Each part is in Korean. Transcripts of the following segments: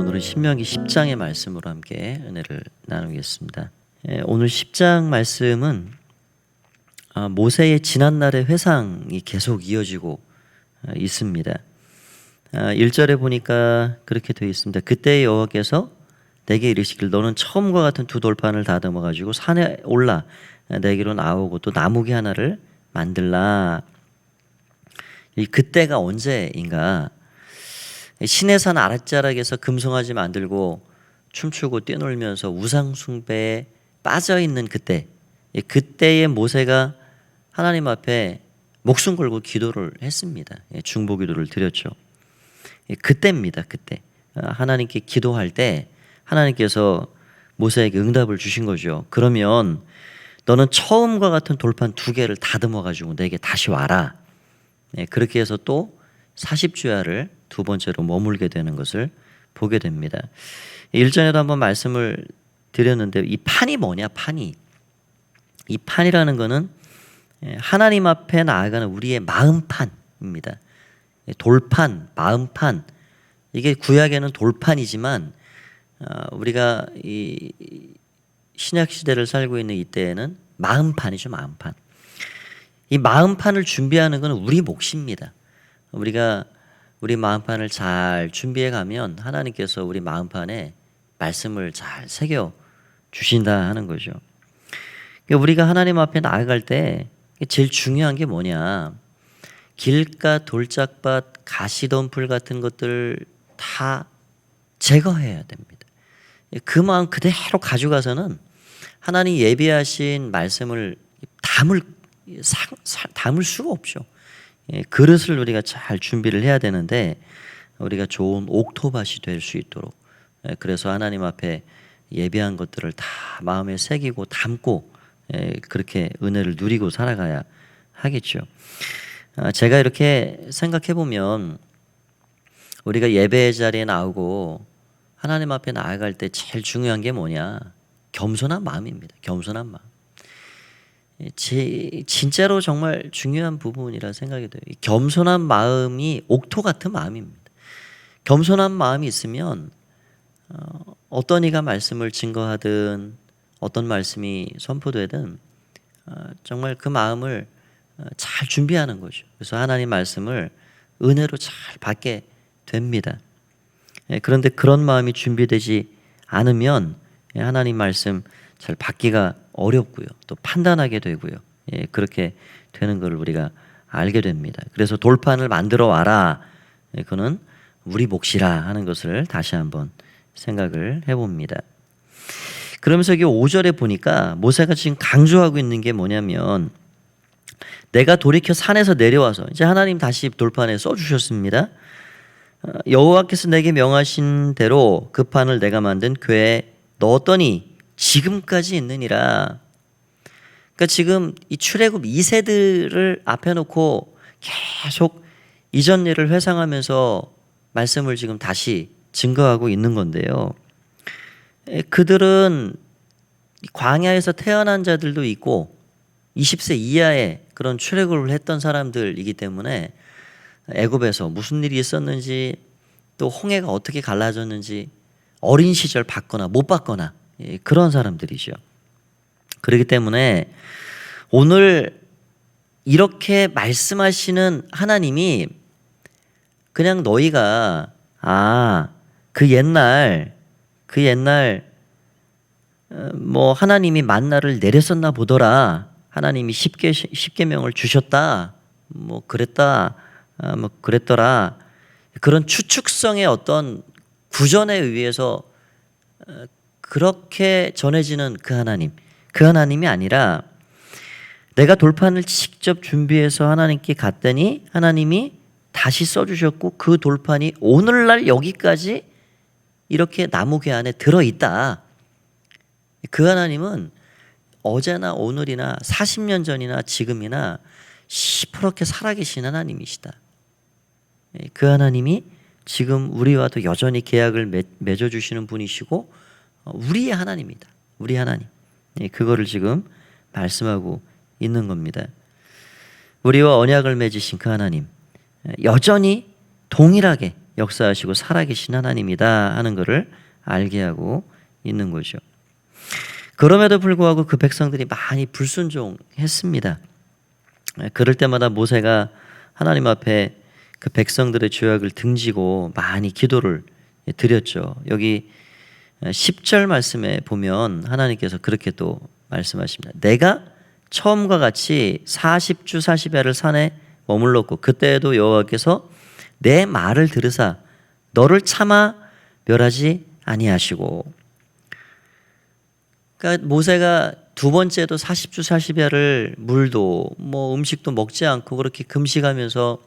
오늘은 신명기 10장의 말씀으로 함께 은혜를 나누겠습니다. 오늘 10장 말씀은 모세의 지난날의 회상이 계속 이어지고 있습니다. 1절에 보니까 그렇게 되어 있습니다. 그때 여호와께서 내게 이르시길 너는 처음과 같은 두 돌판을 다듬어 가지고 산에 올라 내게로 나오고 또 나무기 하나를 만들라. 이 그때가 언제인가? 시내산 아랫자락에서 금송아지 만들고 춤추고 뛰놀면서 우상 숭배에 빠져 있는 그때, 그때의 모세가 하나님 앞에 목숨 걸고 기도를 했습니다. 중보 기도를 드렸죠. 그때입니다. 그때 하나님께 기도할 때 하나님께서 모세에게 응답을 주신 거죠. 그러면 너는 처음과 같은 돌판 2개를 다듬어 가지고 내게 다시 와라. 그렇게 해서 또 40주야를 두 번째로 머물게 되는 것을 보게 됩니다. 일전에도 한번 말씀을 드렸는데 이 판이 뭐냐? 판이. 이 판이라는 것은 하나님 앞에 나아가는 우리의 마음판입니다. 돌판, 마음판. 이게 구약에는 돌판이지만 우리가 이 신약 시대를 살고 있는 이때에는 마음판이죠. 마음판. 이 마음판을 준비하는 것은 우리 몫입니다. 우리가 우리 마음판을 잘 준비해 가면 하나님께서 우리 마음판에 말씀을 잘 새겨 주신다 하는 거죠. 우리가 하나님 앞에 나아갈 때 제일 중요한 게 뭐냐? 길가, 돌짝밭, 가시덤불 같은 것들 다 제거해야 됩니다. 그 마음 그대로 가져가서는 하나님 예비하신 말씀을 담을 수가 없죠. 그릇을 우리가 잘 준비를 해야 되는데 우리가 좋은 옥토밭이 될 수 있도록, 그래서 하나님 앞에 예비한 것들을 다 마음에 새기고 담고 그렇게 은혜를 누리고 살아가야 하겠죠. 제가 이렇게 생각해 보면 우리가 예배 자리에 나오고 하나님 앞에 나아갈 때 제일 중요한 게 뭐냐? 겸손한 마음입니다. 겸손한 마음. 진짜로 정말 중요한 부분이라 생각이 돼요. 겸손한 마음이 옥토 같은 마음입니다. 겸손한 마음이 있으면 어떤 이가 말씀을 증거하든 어떤 말씀이 선포되든 정말 그 마음을 잘 준비하는 거죠. 그래서 하나님 말씀을 은혜로 잘 받게 됩니다. 그런데 그런 마음이 준비되지 않으면 하나님 말씀 잘 받기가 어렵고요. 또 판단하게 되고요. 그렇게 되는 것을 우리가 알게 됩니다. 그래서 돌판을 만들어 와라. 그거는 우리 몫이라 하는 것을 다시 한번 생각을 해봅니다. 그러면서 여기 5절에 보니까 모세가 지금 강조하고 있는 게 뭐냐면 내가 돌이켜 산에서 내려와서 이제 하나님 다시 돌판에 써주셨습니다. 여호와께서 내게 명하신 대로 그 판을 내가 만든 궤에 넣었더니 지금까지 있느니라. 그러니까 지금 이 출애굽 2세들을 앞에 놓고 계속 이전 일을 회상하면서 말씀을 지금 다시 증거하고 있는 건데요. 그들은 광야에서 태어난 자들도 있고 20세 이하의 그런 출애굽을 했던 사람들이기 때문에 애굽에서 무슨 일이 있었는지 또 홍해가 어떻게 갈라졌는지 어린 시절 봤거나 못 봤거나 그런 사람들이죠. 그렇기 때문에 오늘 이렇게 말씀하시는 하나님이 그냥 너희가 그 옛날 뭐 하나님이 만나를 내렸었나 보더라. 하나님이 십계명을 주셨다. 뭐 그랬다. 뭐 그랬더라. 그런 추측성의 어떤 구전에 의해서 그렇게 전해지는 그 하나님이 아니라 내가 돌판을 직접 준비해서 하나님께 갔더니 하나님이 다시 써주셨고 그 돌판이 오늘날 여기까지 이렇게 나무궤 안에 들어있다. 그 하나님은 어제나 오늘이나 40년 전이나 지금이나 시퍼렇게 살아계신 하나님이시다. 그 하나님이 지금 우리와도 여전히 계약을 맺어주시는 분이시고 우리의 하나님이다. 우리 하나님. 그거를 지금 말씀하고 있는 겁니다. 우리와 언약을 맺으신 그 하나님 여전히 동일하게 역사하시고 살아계신 하나님이다 하는 것을 알게 하고 있는 거죠. 그럼에도 불구하고 그 백성들이 많이 불순종했습니다. 그럴 때마다 모세가 하나님 앞에 그 백성들의 죄악을 등지고 많이 기도를 드렸죠. 여기 10절 말씀에 보면 하나님께서 그렇게 또 말씀하십니다. 내가 처음과 같이 40주 40야를 산에 머물렀고 그때에도 여호와께서 내 말을 들으사 너를 차마 멸하지 아니하시고. 그러니까 모세가 두 번째도 40주 40야를 물도 뭐 음식도 먹지 않고 그렇게 금식하면서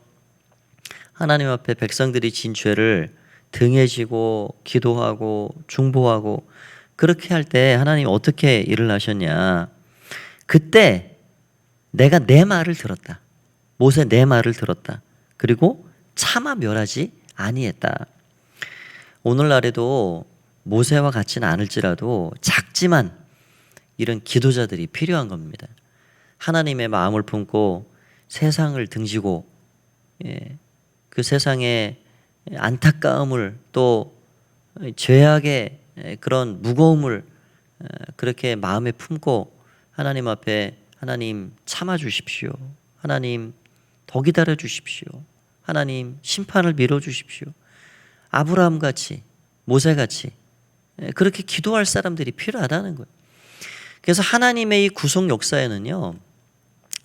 하나님 앞에 백성들이 진 죄를 등에 지고 기도하고 중보하고 그렇게 할 때 하나님이 어떻게 일을 하셨냐. 그때 내가 내 말을 들었다. 모세 내 말을 들었다. 그리고 차마 멸하지 아니했다. 오늘날에도 모세와 같지는 않을지라도 작지만 이런 기도자들이 필요한 겁니다. 하나님의 마음을 품고 세상을 등지고 그 세상의 안타까움을 또 죄악의 그런 무거움을 그렇게 마음에 품고 하나님 앞에 하나님 참아 주십시오. 하나님 더 기다려 주십시오. 하나님 심판을 미뤄 주십시오. 아브라함 같이 모세 같이 그렇게 기도할 사람들이 필요하다는 거예요. 그래서 하나님의 이 구속 역사에는요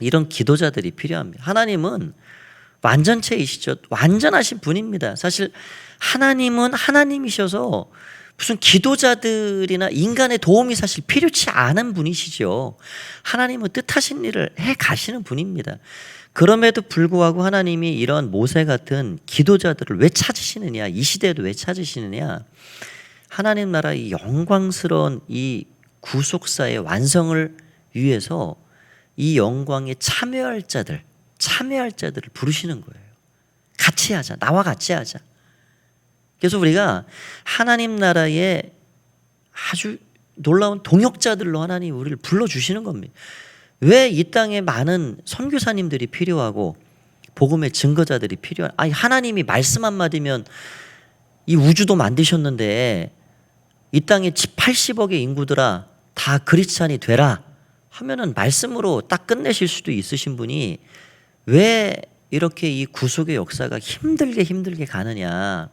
이런 기도자들이 필요합니다. 하나님은 완전체이시죠. 완전하신 분입니다. 사실 하나님은 하나님이셔서 무슨 기도자들이나 인간의 도움이 사실 필요치 않은 분이시죠. 하나님은 뜻하신 일을 해 가시는 분입니다. 그럼에도 불구하고 하나님이 이런 모세 같은 기도자들을 왜 찾으시느냐, 이 시대에도 왜 찾으시느냐, 하나님 나라의 영광스러운 이 구속사의 완성을 위해서 이 영광에 참여할 자들을 부르시는 거예요. 같이 하자. 나와 같이 하자. 그래서 우리가 하나님 나라의 아주 놀라운 동역자들로 하나님 우리를 불러주시는 겁니다. 왜 이 땅에 많은 선교사님들이 필요하고 복음의 증거자들이 필요한? 아니 하나님이 말씀 한마디면 이 우주도 만드셨는데 이 땅에 80억의 인구들아 다 그리스찬이 되라 하면은 말씀으로 딱 끝내실 수도 있으신 분이 왜 이렇게 이 구속의 역사가 힘들게 가느냐.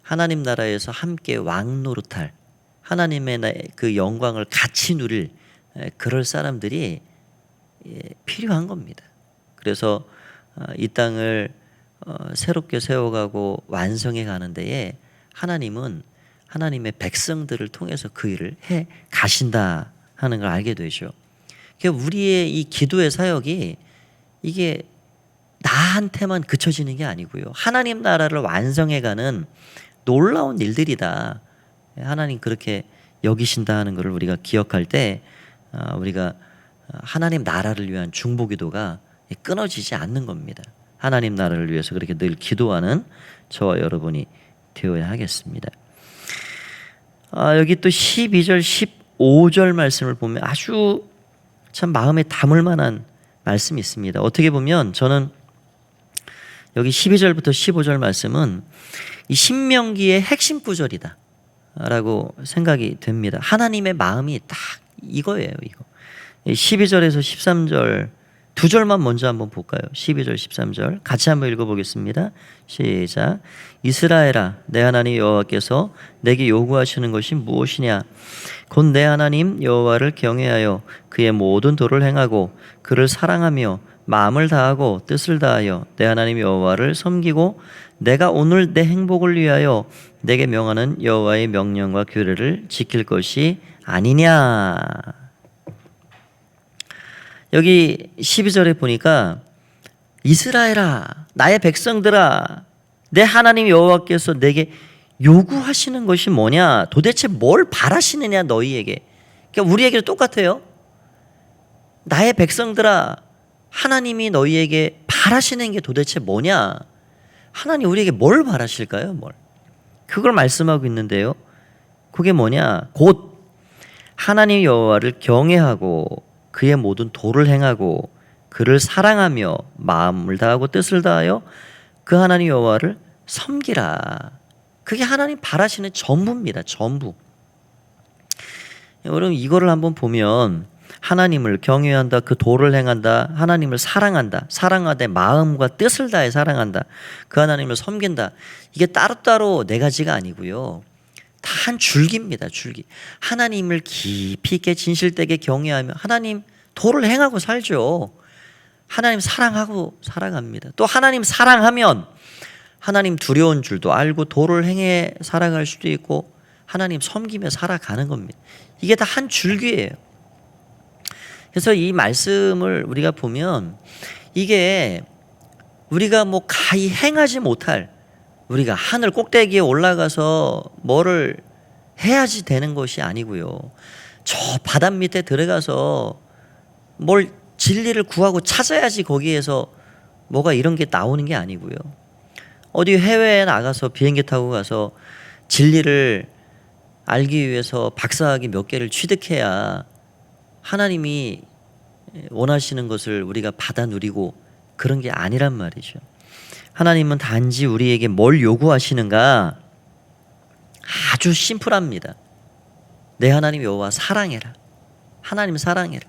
하나님 나라에서 함께 왕 노릇할 하나님의 그 영광을 같이 누릴 그럴 사람들이 필요한 겁니다. 그래서 이 땅을 새롭게 세워가고 완성해 가는 데에 하나님은 하나님의 백성들을 통해서 그 일을 해 가신다 하는 걸 알게 되죠. 그러니까 우리의 이 기도의 사역이 이게 나한테만 그쳐지는 게 아니고요. 하나님 나라를 완성해가는 놀라운 일들이다. 하나님 그렇게 여기신다 하는 것을 우리가 기억할 때 우리가 하나님 나라를 위한 중보기도가 끊어지지 않는 겁니다. 하나님 나라를 위해서 그렇게 늘 기도하는 저와 여러분이 되어야 하겠습니다. 여기 또 12절 15절 말씀을 보면 아주 참 마음에 담을 만한 말씀이 있습니다. 어떻게 보면 저는 여기 12절부터 15절 말씀은 이 신명기의 핵심 구절이다 라고 생각이 됩니다. 하나님의 마음이 딱 이거예요. 이거 12절에서 13절 두 절만 먼저 한번 볼까요? 12절 13절 같이 한번 읽어보겠습니다. 시작. 이스라엘아 내 하나님 여호와께서 내게 요구하시는 것이 무엇이냐. 곧 내 하나님 여호와를 경외하여 그의 모든 도를 행하고 그를 사랑하며 마음을 다하고 뜻을 다하여 내 하나님 여호와를 섬기고 내가 오늘 내 행복을 위하여 내게 명하는 여호와의 명령과 규례를 지킬 것이 아니냐. 여기 12절에 보니까 이스라엘아 나의 백성들아 내 하나님 여호와께서 내게 요구하시는 것이 뭐냐, 도대체 뭘 바라시느냐 너희에게. 그러니까 우리에게도 똑같아요. 나의 백성들아 하나님이 너희에게 바라시는 게 도대체 뭐냐. 하나님 우리에게 뭘 바라실까요? 뭘? 그걸 말씀하고 있는데요. 그게 뭐냐. 곧 하나님 여호와를 경외하고 그의 모든 도를 행하고 그를 사랑하며 마음을 다하고 뜻을 다하여 그 하나님 여호와를 섬기라. 그게 하나님 바라시는 전부입니다. 전부. 여러분 이거를 한번 보면 하나님을 경외한다, 그 도를 행한다, 하나님을 사랑한다, 사랑하되 마음과 뜻을 다해 사랑한다, 그 하나님을 섬긴다. 이게 따로따로 네 가지가 아니고요. 다 한 줄기입니다. 줄기. 하나님을 깊이 있게 진실되게 경외하며 하나님 도를 행하고 살죠. 하나님 사랑하고 살아갑니다. 또 하나님 사랑하면 하나님 두려운 줄도 알고 도를 행해 살아갈 수도 있고 하나님 섬기며 살아가는 겁니다. 이게 다 한 줄기예요. 그래서 이 말씀을 우리가 보면 이게 우리가 뭐 가히 행하지 못할, 우리가 하늘 꼭대기에 올라가서 뭐를 해야지 되는 것이 아니고요. 저 바다 밑에 들어가서 뭘 진리를 구하고 찾아야지 거기에서 뭐가 이런 게 나오는 게 아니고요. 어디 해외에 나가서 비행기 타고 가서 진리를 알기 위해서 박사학위 몇 개를 취득해야 하나님이 원하시는 것을 우리가 받아 누리고 그런 게 아니란 말이죠. 하나님은 단지 우리에게 뭘 요구하시는가? 아주 심플합니다. 내 하나님 여호와 사랑해라. 하나님 사랑해라.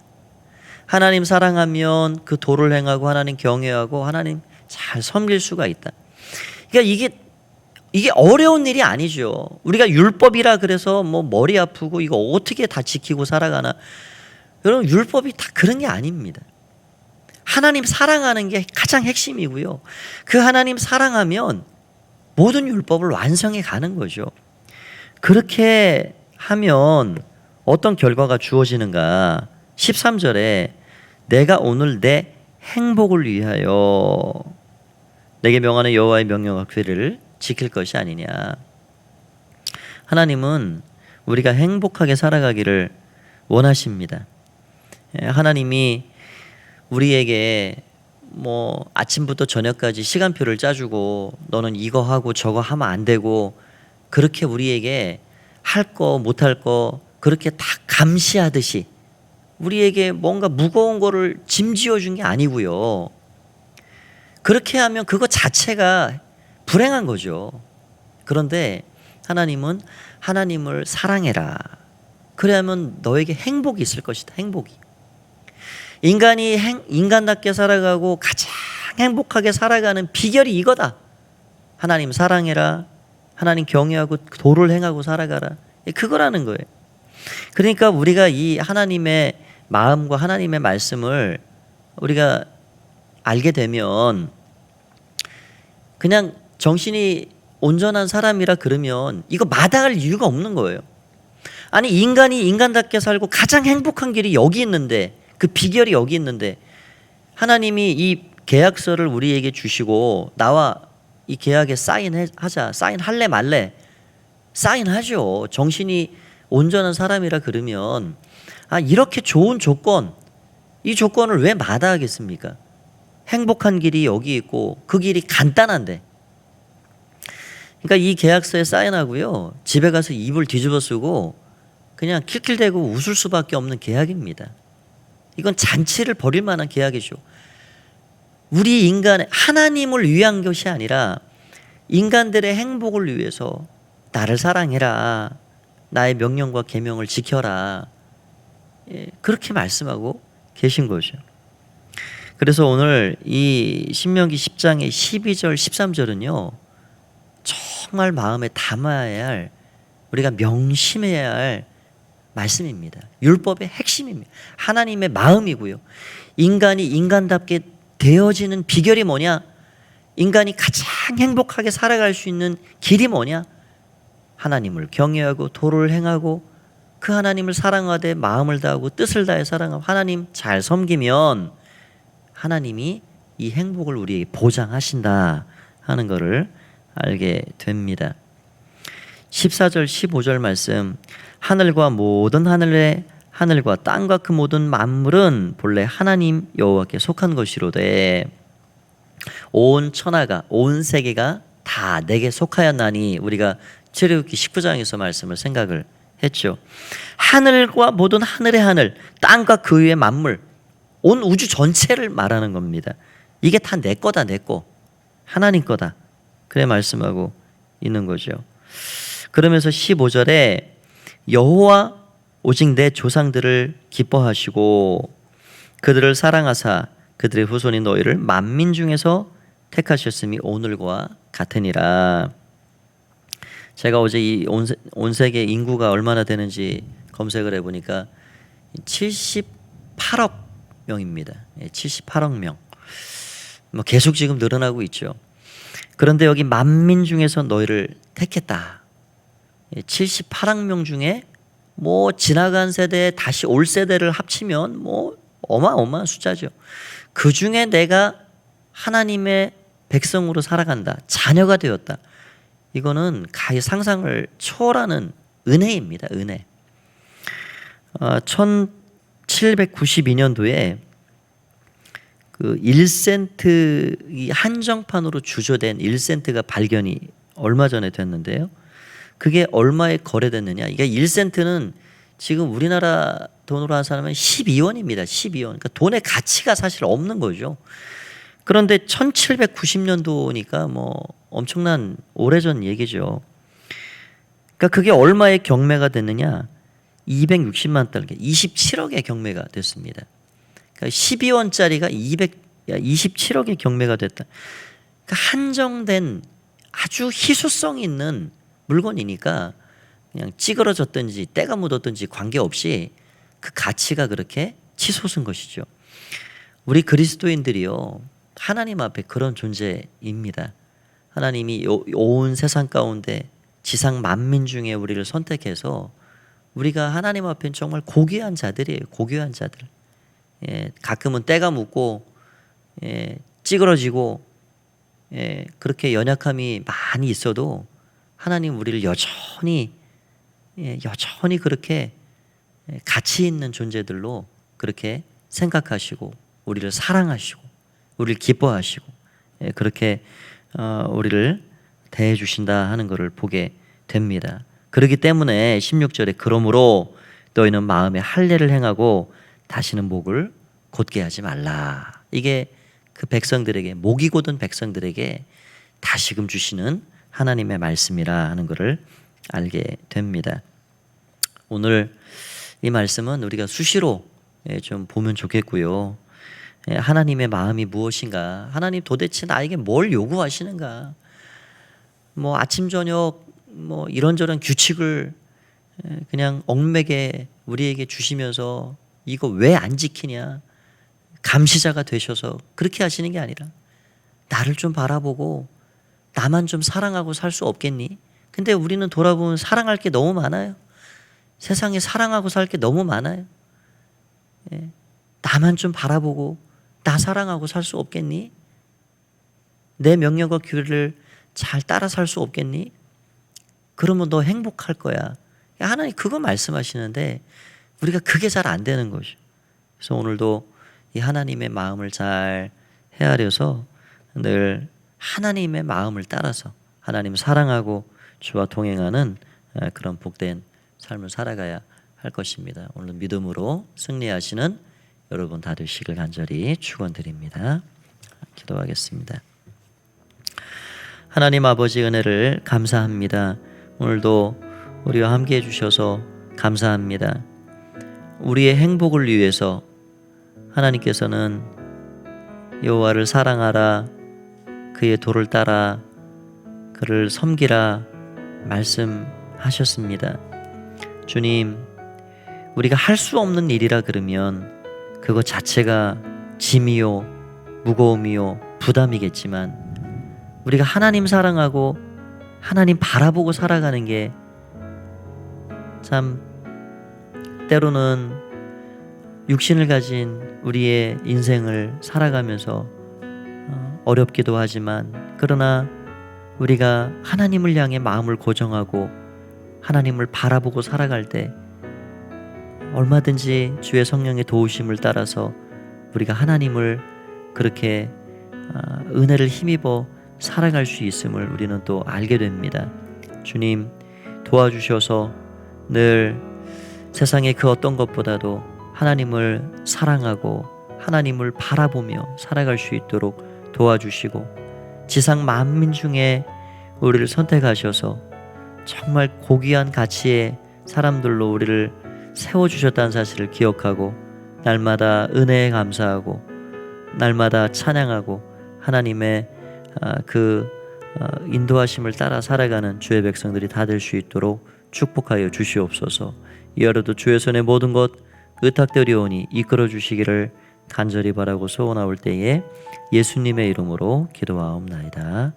하나님 사랑하면 그 도를 행하고 하나님 경외하고 하나님 잘 섬길 수가 있다. 그러니까 이게 어려운 일이 아니죠. 우리가 율법이라 그래서 뭐 머리 아프고 이거 어떻게 다 지키고 살아가나. 여러분 율법이 다 그런 게 아닙니다. 하나님 사랑하는 게 가장 핵심이고요. 그 하나님 사랑하면 모든 율법을 완성해 가는 거죠. 그렇게 하면 어떤 결과가 주어지는가? 13절에 내가 오늘 내 행복을 위하여 내게 명하는 여호와의 명령과 규례를 지킬 것이 아니냐. 하나님은 우리가 행복하게 살아가기를 원하십니다. 하나님이 우리에게 뭐 아침부터 저녁까지 시간표를 짜주고 너는 이거 하고 저거 하면 안 되고 그렇게 우리에게 할 거 못할 거 그렇게 다 감시하듯이 우리에게 뭔가 무거운 거를 짐지어 준 게 아니고요. 그렇게 하면 그거 자체가 불행한 거죠. 그런데 하나님은 하나님을 사랑해라. 그래야면 너에게 행복이 있을 것이다. 행복이. 인간이 인간답게 살아가고 가장 행복하게 살아가는 비결이 이거다. 하나님 사랑해라. 하나님 경외하고 도를 행하고 살아가라. 그거라는 거예요. 그러니까 우리가 이 하나님의 마음과 하나님의 말씀을 우리가 알게 되면 그냥 정신이 온전한 사람이라 그러면 이거 마다할 이유가 없는 거예요. 아니 인간이 인간답게 살고 가장 행복한 길이 여기 있는데 그 비결이 여기 있는데 하나님이 이 계약서를 우리에게 주시고 나와 이 계약에 사인하자. 사인할래 말래? 사인하죠. 정신이 온전한 사람이라 그러면 이렇게 좋은 조건, 이 조건을 왜 마다하겠습니까? 행복한 길이 여기 있고 그 길이 간단한데. 그러니까 이 계약서에 사인하고요. 집에 가서 이불 뒤집어 쓰고 그냥 킬킬대고 웃을 수밖에 없는 계약입니다. 이건 잔치를 벌일 만한 계약이죠. 우리 인간의 하나님을 위한 것이 아니라 인간들의 행복을 위해서 나를 사랑해라. 나의 명령과 계명을 지켜라. 그렇게 말씀하고 계신 거죠. 그래서 오늘 이 신명기 10장의 12절 13절은요. 정말 마음에 담아야 할 우리가 명심해야 할 말씀입니다. 율법의 핵심입니다. 하나님의 마음이고요. 인간이 인간답게 되어지는 비결이 뭐냐? 인간이 가장 행복하게 살아갈 수 있는 길이 뭐냐? 하나님을 경외하고 도를 행하고 그 하나님을 사랑하되 마음을 다하고 뜻을 다해 사랑하고 하나님 잘 섬기면 하나님이 이 행복을 우리에게 보장하신다 하는 것을 알게 됩니다. 14절 15절 말씀 하늘과 모든 하늘과 땅과 그 모든 만물은 본래 하나님 여호와께 속한 것이로되 온 천하가 온 세계가 다 내게 속하였나니 우리가 출애굽기 19장에서 말씀을 생각을 했죠. 하늘과 모든 하늘의 하늘 땅과 그 위의 만물 온 우주 전체를 말하는 겁니다. 이게 다 내 거다 내 거 하나님 거다. 그래 말씀하고 있는 거죠. 그러면서 15절에 여호와 오직 내 조상들을 기뻐하시고 그들을 사랑하사 그들의 후손인 너희를 만민 중에서 택하셨음이 오늘과 같으니라. 제가 어제 이 온 세계 인구가 얼마나 되는지 검색을 해보니까 78억 명입니다. 78억 명. 뭐 계속 지금 늘어나고 있죠. 그런데 여기 만민 중에서 너희를 택했다. 78억 명 중에 뭐 지나간 세대 다시 올 세대를 합치면 뭐 어마어마한 숫자죠. 그 중에 내가 하나님의 백성으로 살아간다. 자녀가 되었다. 이거는 가히 상상을 초월하는 은혜입니다. 은혜. 1792년도에 그 1센트 이 한정판으로 주조된 1센트가 발견이 얼마 전에 됐는데요. 그게 얼마에 거래됐느냐? 이게 1센트는 지금 우리나라 돈으로 환산하면 12원입니다. 12원. 그러니까 돈의 가치가 사실 없는 거죠. 그런데 1790년도니까 뭐 엄청난 오래전 얘기죠. 그러니까 그게 얼마의 경매가 됐느냐? 260만 달러, 27억의 경매가 됐습니다. 그러니까 12원짜리가 27억의 경매가 됐다. 그러니까 한정된 아주 희소성 있는 물건이니까 그냥 찌그러졌든지 때가 묻었든지 관계없이 그 가치가 그렇게 치솟은 것이죠. 우리 그리스도인들이요, 하나님 앞에 그런 존재입니다. 하나님이 온 세상 가운데 지상 만민 중에 우리를 선택해서 우리가 하나님 앞에는 정말 고귀한 자들이에요. 고귀한 자들. 가끔은 때가 묻고 찌그러지고 그렇게 연약함이 많이 있어도 하나님 우리를 여전히 그렇게 가치 있는 존재들로 그렇게 생각하시고 우리를 사랑하시고 우리를 기뻐하시고 그렇게 우리를 대해 주신다 하는 것을 보게 됩니다. 그렇기 때문에 16절에 그러므로 너희는 마음에 할례를 행하고 다시는 목을 곧게 하지 말라. 이게 그 백성들에게, 목이 곧은 백성들에게 다시금 주시는 하나님의 말씀이라 하는 것을 알게 됩니다. 오늘 이 말씀은 우리가 수시로 좀 보면 좋겠고요. 하나님의 마음이 무엇인가? 하나님 도대체 나에게 뭘 요구하시는가? 뭐 아침 저녁 뭐 이런저런 규칙을 그냥 얽매게 우리에게 주시면서 이거 왜 안 지키냐? 감시자가 되셔서 그렇게 하시는 게 아니라 나를 좀 바라보고 나만 좀 사랑하고 살 수 없겠니? 근데 우리는 돌아보면 사랑할 게 너무 많아요. 세상에 사랑하고 살 게 너무 많아요. 나만 좀 바라보고 나 사랑하고 살 수 없겠니? 내 명령과 규례를 잘 따라 살 수 없겠니? 그러면 너 행복할 거야. 하나님 그거 말씀하시는데 우리가 그게 잘 안 되는 거죠. 그래서 오늘도 이 하나님의 마음을 잘 헤아려서 늘 하나님의 마음을 따라서 하나님을 사랑하고 주와 동행하는 그런 복된 삶을 살아가야 할 것입니다. 오늘 믿음으로 승리하시는 여러분 다 되시길 간절히 축원드립니다. 기도하겠습니다. 하나님 아버지 은혜를 감사합니다. 오늘도 우리와 함께 해주셔서 감사합니다. 우리의 행복을 위해서 하나님께서는 여호와를 사랑하라, 그의 도를 따라 그를 섬기라 말씀하셨습니다. 주님, 우리가 할 수 없는 일이라 그러면 그것 자체가 짐이요 무거움이요 부담이겠지만 우리가 하나님 사랑하고 하나님 바라보고 살아가는 게 참 때로는 육신을 가진 우리의 인생을 살아가면서 어렵기도 하지만 그러나 우리가 하나님을 향해 마음을 고정하고 하나님을 바라보고 살아갈 때 얼마든지 주의 성령의 도우심을 따라서 우리가 하나님을 그렇게 은혜를 힘입어 살아갈 수 있음을 우리는 또 알게 됩니다. 주님 도와주셔서 늘 세상의 그 어떤 것보다도 하나님을 사랑하고 하나님을 바라보며 살아갈 수 있도록 도와주시고 지상 만민 중에 우리를 선택하셔서 정말 고귀한 가치의 사람들로 우리를 세워주셨다는 사실을 기억하고 날마다 은혜에 감사하고 날마다 찬양하고 하나님의 인도하심을 따라 살아가는 주의 백성들이 다 될 수 있도록 축복하여 주시옵소서. 이 하루도 주의 손에 모든 것 의탁드리오니 이끌어 주시기를 간절히 바라고 소원하올 때에 예수님의 이름으로 기도하옵나이다.